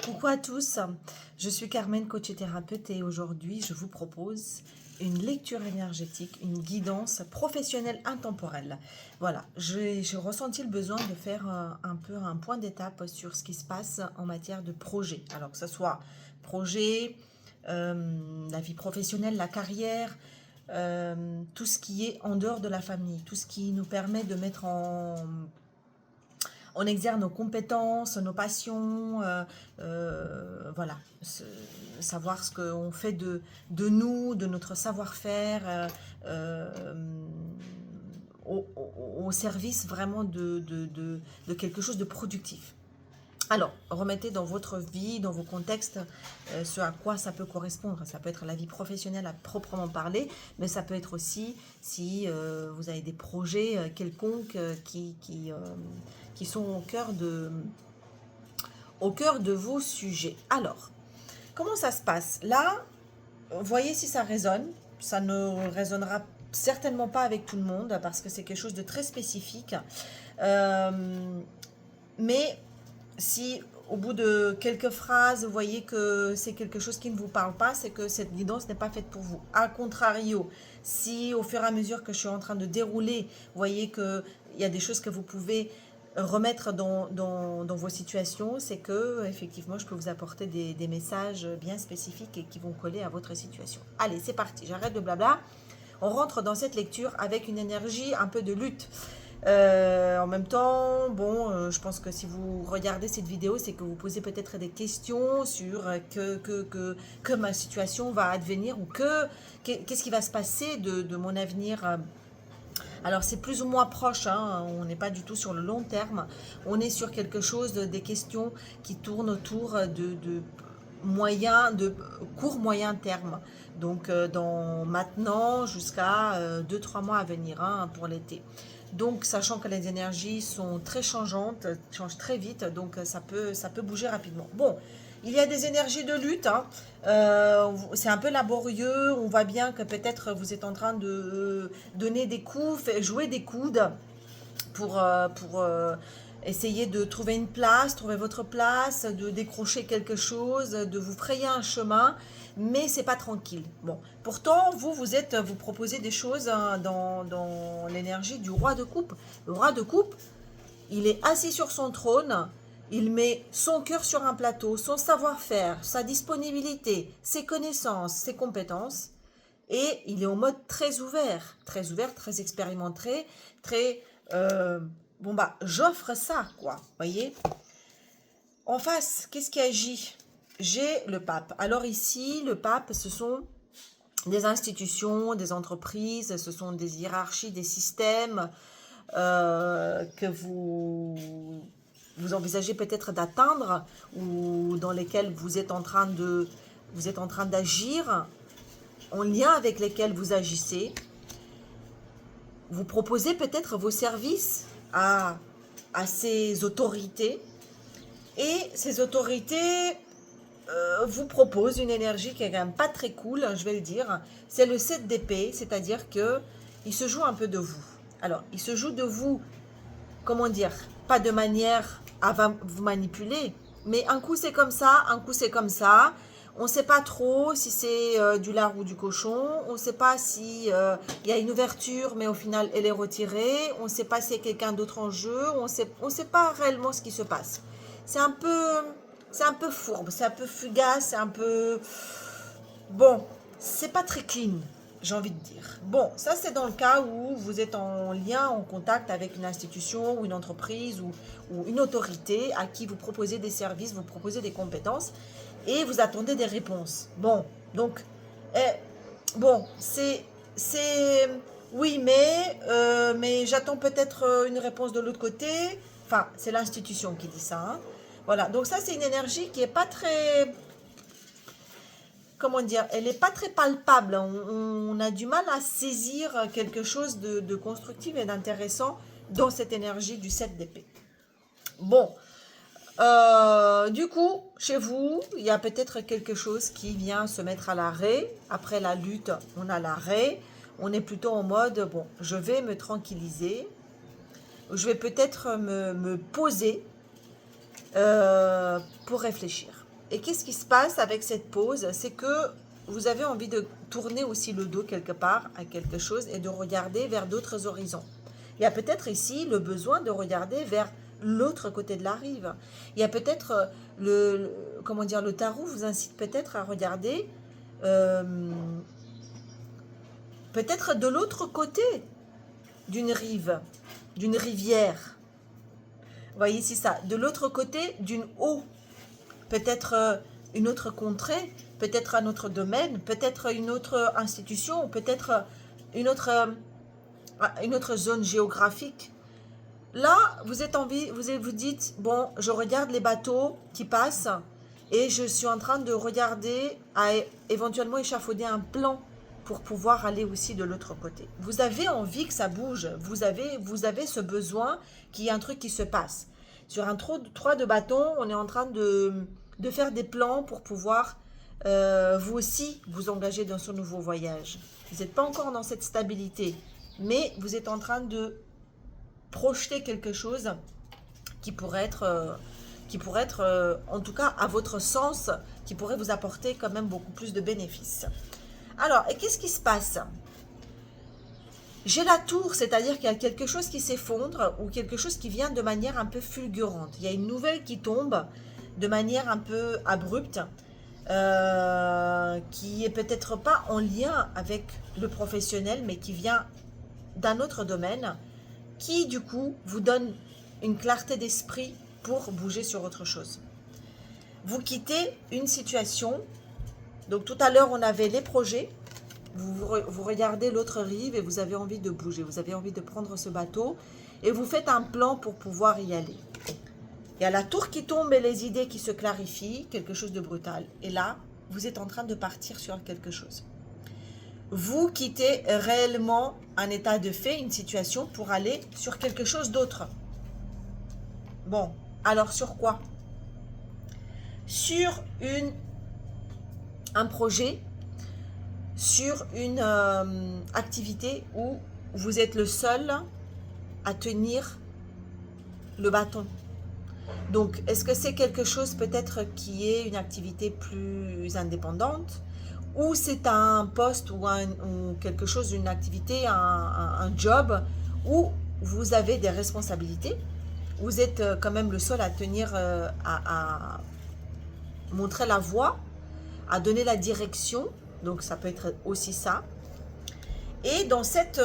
Coucou à tous, je suis Carmen, coach et thérapeute et aujourd'hui je vous propose une lecture énergétique, une guidance professionnelle intemporelle. Voilà, j'ai ressenti le besoin de faire un peu un point d'étape sur ce qui se passe en matière de projet. Alors que ce soit projet, la vie professionnelle, la carrière, tout ce qui est en dehors de la famille, tout ce qui nous permet de mettre on exerce nos compétences, nos passions, voilà, savoir ce qu'on fait de nous, de notre savoir-faire, au service vraiment de quelque chose de productif. Alors, remettez dans votre vie, dans vos contextes, ce à quoi ça peut correspondre. Ça peut être la vie professionnelle à proprement parler, mais ça peut être aussi si vous avez des projets quelconques qui sont au cœur de vos sujets. Alors, comment ça se passe? Là, voyez si ça résonne. Ça ne résonnera certainement pas avec tout le monde parce que c'est quelque chose de très spécifique. Mais si au bout de quelques phrases, vous voyez que c'est quelque chose qui ne vous parle pas, c'est que cette guidance n'est pas faite pour vous. A contrario, si au fur et à mesure que je suis en train de dérouler, vous voyez qu'il y a des choses que vous pouvez remettre dans vos situations, c'est que effectivement je peux vous apporter des messages bien spécifiques et qui vont coller à votre situation. Allez, c'est parti, j'arrête de blabla. On rentre dans cette lecture avec une énergie un peu de lutte. En même temps, bon, je pense que si vous regardez cette vidéo, c'est que vous posez peut-être des questions sur que ma situation va advenir ou qu'est-ce qui va se passer de mon avenir. Alors c'est plus ou moins proche, hein, on n'est pas du tout sur le long terme, on est sur quelque chose, des questions qui tournent autour de court moyen terme. Donc dans maintenant jusqu'à 2-3 mois à venir, hein, pour l'été. Donc, sachant que les énergies sont très changeantes, changent très vite, donc ça peut bouger rapidement. Bon, il y a des énergies de lutte, hein. C'est un peu laborieux, on voit bien que peut-être vous êtes en train de donner des coups, jouer des coudes pour essayer de trouver une place, trouver votre place, de décrocher quelque chose, de vous frayer un chemin, mais c'est pas tranquille. Bon, pourtant vous proposez des choses, hein, dans l'énergie du roi de coupe. Le roi de coupe, il est assis sur son trône, il met son cœur sur un plateau, son savoir-faire, sa disponibilité, ses connaissances, ses compétences, et il est en mode très ouvert, très expérimenté, très bon bah j'offre ça quoi, voyez. En face, qu'est-ce qui agit? J'ai le pape. Alors ici, le pape, ce sont des institutions, des entreprises, ce sont des hiérarchies, des systèmes que vous envisagez peut-être d'atteindre ou dans lesquels vous êtes en train d'agir, en lien avec lesquels vous agissez. Vous proposez peut-être vos services à ces autorités et ces autorités vous proposent une énergie qui est quand même pas très cool, je vais le dire. C'est le 7 d'épée, c'est-à-dire que il se joue un peu de vous. Alors, il se joue de vous, comment dire, pas de manière à vous manipuler, mais un coup c'est comme ça, un coup c'est comme ça. On ne sait pas trop si c'est du lard ou du cochon. On ne sait pas si y a une ouverture, mais au final elle est retirée. On ne sait pas s'il y a quelqu'un d'autre en jeu. On sait pas réellement ce qui se passe. C'est un peu, c'est un peu fourbe, c'est un peu fugace, c'est un peu bon. C'est pas très clean, j'ai envie de dire. Bon, ça c'est dans le cas où vous êtes en lien, en contact avec une institution ou une entreprise ou une autorité à qui vous proposez des services, vous proposez des compétences et vous attendez des réponses. Bon, donc, bon, c'est, oui, mais j'attends peut-être une réponse de l'autre côté. Enfin, c'est l'institution qui dit ça, hein. Voilà, donc ça c'est une énergie qui est pas très, comment dire, elle n'est pas très palpable. On a du mal à saisir quelque chose de constructif et d'intéressant dans cette énergie du 7 d'épée. Bon, du coup, chez vous, il y a peut-être quelque chose qui vient se mettre à l'arrêt. Après la lutte, on a l'arrêt. On est plutôt en mode, bon, je vais me tranquilliser. Je vais peut-être me poser pour réfléchir. et qu'est-ce qui se passe avec cette pause? C'est que vous avez envie de tourner aussi le dos quelque part à quelque chose et de regarder vers d'autres horizons. Il y a peut-être ici le besoin de regarder vers l'autre côté de la rive. Il y a peut-être comment dire, le tarot vous incite peut-être à regarder peut-être de l'autre côté d'une rive, d'une rivière. Vous voyez ici ça, de l'autre côté d'une eau. Peut-être une autre contrée, peut-être un autre domaine, peut-être une autre institution, peut-être une autre zone géographique. Là, vous êtes en vie, vous dites, bon, je regarde les bateaux qui passent et je suis en train de regarder à éventuellement échafauder un plan pour pouvoir aller aussi de l'autre côté. Vous avez envie que ça bouge, vous avez ce besoin qu'il y ait un truc qui se passe. Sur un 3 de bâton, on est en train de faire des plans pour pouvoir vous aussi vous engager dans ce nouveau voyage. Vous n'êtes pas encore dans cette stabilité, mais vous êtes en train de projeter quelque chose qui pourrait être, en tout cas à votre sens, qui pourrait vous apporter quand même beaucoup plus de bénéfices. Alors, et qu'est-ce qui se passe? J'ai la tour, c'est-à-dire qu'il y a quelque chose qui s'effondre ou quelque chose qui vient de manière un peu fulgurante. Il y a une nouvelle qui tombe de manière un peu abrupte, qui est peut-être pas en lien avec le professionnel, mais qui vient d'un autre domaine, qui du coup vous donne une clarté d'esprit pour bouger sur autre chose. Vous quittez une situation. Donc tout à l'heure on avait les projets, vous regardez l'autre rive et vous avez envie de bouger, vous avez envie de prendre ce bateau et vous faites un plan pour pouvoir y aller. Il y a la tour qui tombe et les idées qui se clarifient, quelque chose de brutal. Et là, vous êtes en train de partir sur quelque chose. Vous quittez réellement un état de fait, une situation pour aller sur quelque chose d'autre. Bon, alors sur quoi? Sur un projet, sur une activité où vous êtes le seul à tenir le bâton. Donc, est-ce que c'est quelque chose peut-être qui est une activité plus indépendante, ou c'est un poste ou quelque chose, une activité, un job où vous avez des responsabilités, vous êtes quand même le seul à tenir, à montrer la voie, à donner la direction, donc ça peut être aussi ça. Et dans cette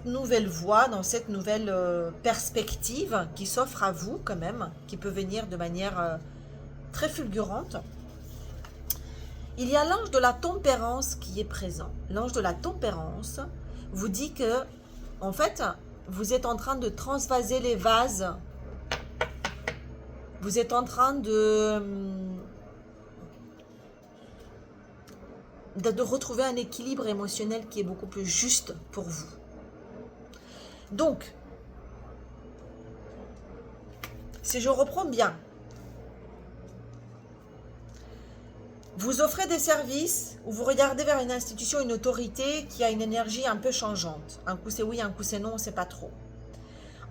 nouvelle voie, dans cette nouvelle perspective qui s'offre à vous quand même, qui peut venir de manière très fulgurante, il y a l'ange de la tempérance qui est présent. L'ange de la tempérance vous dit que, en fait, vous êtes en train de transvaser les vases, vous êtes en train de retrouver un équilibre émotionnel qui est beaucoup plus juste pour vous. Donc, si je reprends bien, vous offrez des services ou vous regardez vers une institution, une autorité qui a une énergie un peu changeante. Un coup c'est oui, un coup c'est non, on ne sait pas trop.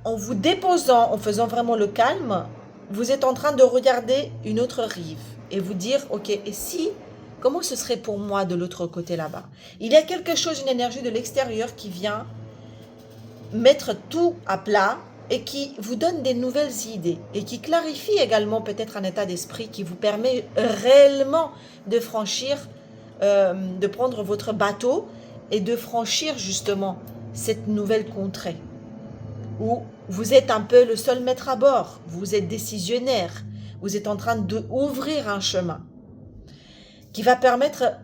En vous déposant, en faisant vraiment le calme, vous êtes en train de regarder une autre rive et vous dire, ok, et si, comment ce serait pour moi de l'autre côté là-bas? Il y a quelque chose, une énergie de l'extérieur qui vient mettre tout à plat et qui vous donne des nouvelles idées et qui clarifie également peut-être un état d'esprit qui vous permet réellement de franchir, de prendre votre bateau et de franchir justement cette nouvelle contrée où vous êtes un peu le seul maître à bord, vous êtes décisionnaire, vous êtes en train d'ouvrir un chemin qui va permettre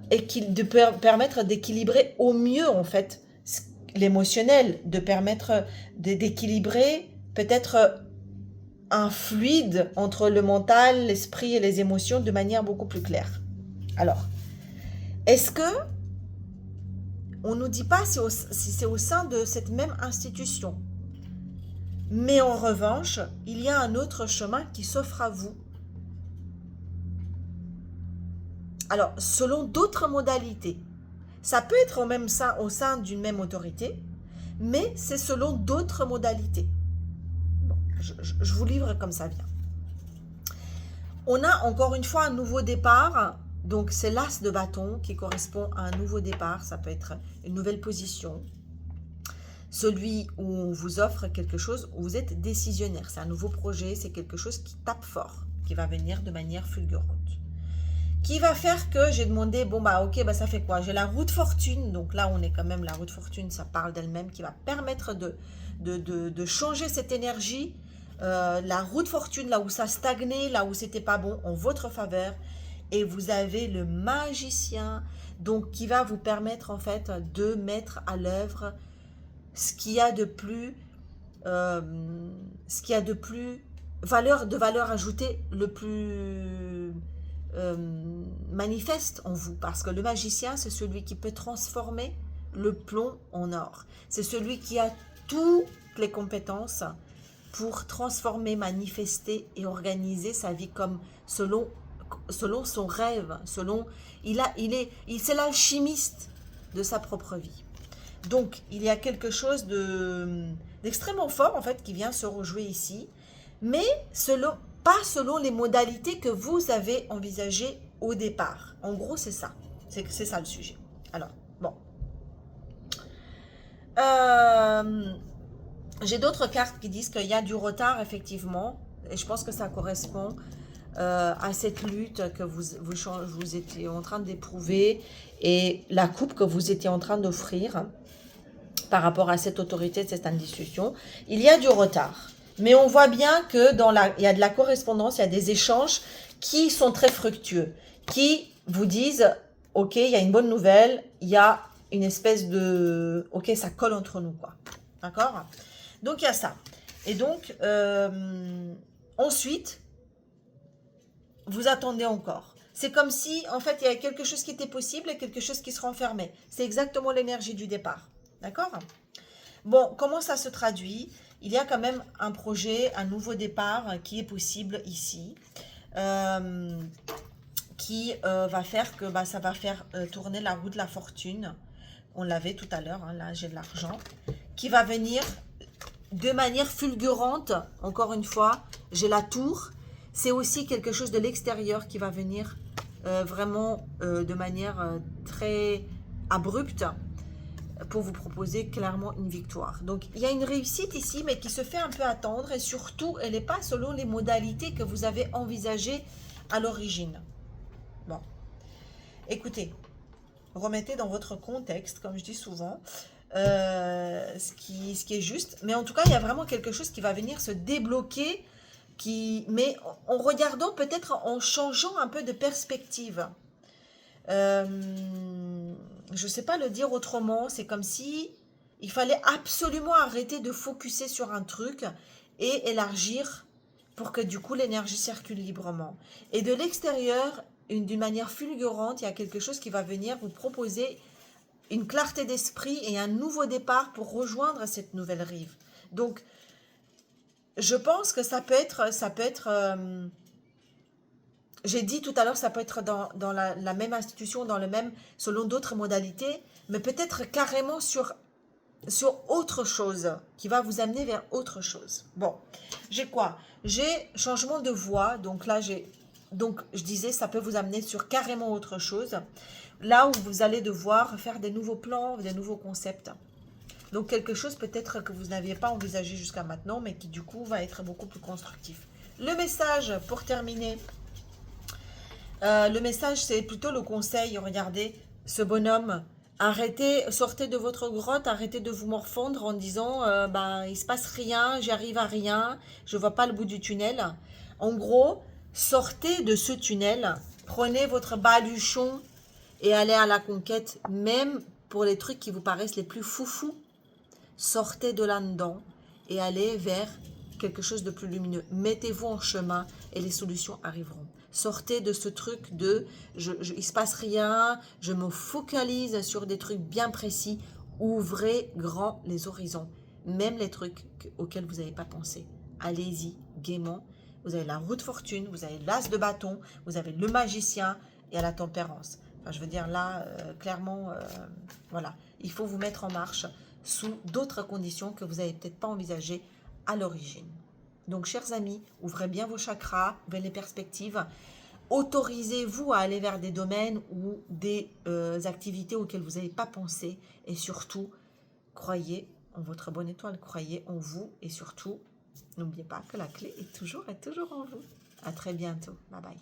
d'équilibrer au mieux en fait l'émotionnel, de permettre d'équilibrer peut-être un fluide entre le mental, l'esprit et les émotions de manière beaucoup plus claire. Alors, est-ce que on ne nous dit pas si c'est au sein de cette même institution, mais en revanche, il y a un autre chemin qui s'offre à vous. Alors, selon d'autres modalités, ça peut être au sein d'une même autorité, mais c'est selon d'autres modalités. Bon, je vous livre comme ça vient. On a encore une fois un nouveau départ. Donc c'est l'as de bâton qui correspond à un nouveau départ. Ça peut être une nouvelle position. Celui où on vous offre quelque chose, où vous êtes décisionnaire. C'est un nouveau projet, c'est quelque chose qui tape fort, qui va venir de manière fulgurante. Qui va faire que j'ai demandé, bon bah ok, bah ça fait quoi? J'ai la roue de fortune, donc là on est quand même, la roue de fortune, ça parle d'elle-même, qui va permettre de changer cette énergie. La roue de fortune, là où ça stagnait, là où c'était pas bon, en votre faveur. Et vous avez le magicien, donc qui va vous permettre en fait de mettre à l'œuvre ce qu'il y a de plus, euh, ce qu'il y a de plus valeur ajoutée, le plus manifeste en vous. Parce que le magicien, c'est celui qui peut transformer le plomb en or. C'est celui qui a toutes les compétences pour transformer, manifester et organiser sa vie comme selon son rêve, c'est l'alchimiste de sa propre vie. Donc, il y a quelque chose d'extrêmement fort, en fait, qui vient se rejouer ici, mais pas selon les modalités que vous avez envisagées au départ. En gros, c'est ça. C'est ça le sujet. Alors, bon. J'ai d'autres cartes qui disent qu'il y a du retard, effectivement, et je pense que ça correspond à cette lutte que vous étiez en train d'éprouver et la coupe que vous étiez en train d'offrir par rapport à cette autorité, cette institution. Il y a du retard. Mais on voit bien que il y a de la correspondance, il y a des échanges qui sont très fructueux, qui vous disent, ok, il y a une bonne nouvelle, il y a une espèce de, ok, ça colle entre nous, quoi. D'accord? Donc, il y a ça. Et donc, ensuite, vous attendez encore. C'est comme si, en fait, il y avait quelque chose qui était possible et quelque chose qui se renfermait. C'est exactement l'énergie du départ. D'accord? Bon, comment ça se traduit? Il y a quand même un projet, un nouveau départ qui est possible ici, qui va faire que ça va faire tourner la roue de la fortune. On l'avait tout à l'heure, hein, là j'ai de l'argent, qui va venir de manière fulgurante. Encore une fois, j'ai la tour. C'est aussi quelque chose de l'extérieur qui va venir vraiment de manière très abrupte pour vous proposer clairement une victoire. Donc, il y a une réussite ici, mais qui se fait un peu attendre et surtout, elle n'est pas selon les modalités que vous avez envisagées à l'origine. Bon, écoutez, remettez dans votre contexte, comme je dis souvent, ce qui est juste. Mais en tout cas, il y a vraiment quelque chose qui va venir se débloquer, mais en regardant peut-être en changeant un peu de perspective. Je ne sais pas le dire autrement, c'est comme si il fallait absolument arrêter de focuser sur un truc et élargir pour que du coup l'énergie circule librement. Et de l'extérieur, d'une manière fulgurante, il y a quelque chose qui va venir vous proposer une clarté d'esprit et un nouveau départ pour rejoindre cette nouvelle rive. Donc, je pense que ça peut être j'ai dit tout à l'heure, ça peut être dans la même institution, selon d'autres modalités, mais peut-être carrément sur autre chose, qui va vous amener vers autre chose. Bon, j'ai quoi? J'ai changement de voie, donc là, donc je disais, ça peut vous amener sur carrément autre chose, là où vous allez devoir faire des nouveaux plans, des nouveaux concepts. Donc quelque chose peut-être que vous n'aviez pas envisagé jusqu'à maintenant, mais qui du coup va être beaucoup plus constructif. Le message, pour terminer, le message, c'est plutôt le conseil. Regardez, ce bonhomme, sortez de votre grotte, arrêtez de vous morfondre en disant il se passe rien, j'arrive à rien, je vois pas le bout du tunnel. En gros, sortez de ce tunnel, prenez votre baluchon et allez à la conquête, même pour les trucs qui vous paraissent les plus foufous. Sortez de là-dedans et allez vers quelque chose de plus lumineux. Mettez-vous en chemin et les solutions arriveront. Sortez de ce truc de il se passe rien, je me focalise sur des trucs bien précis. Ouvrez grand les horizons, même les trucs auxquels vous n'avez pas pensé. Allez-y gaiement. Vous avez la roue de fortune, vous avez l'as de bâton, vous avez le magicien et à la tempérance. Enfin, je veux dire là, clairement, voilà, il faut vous mettre en marche sous d'autres conditions que vous n'avez peut-être pas envisagées à l'origine. Donc, chers amis, ouvrez bien vos chakras, ouvrez les perspectives. Autorisez-vous à aller vers des domaines ou des activités auxquelles vous n'avez pas pensé. Et surtout, croyez en votre bonne étoile, croyez en vous. Et surtout, n'oubliez pas que la clé est toujours en vous. À très bientôt. Bye bye.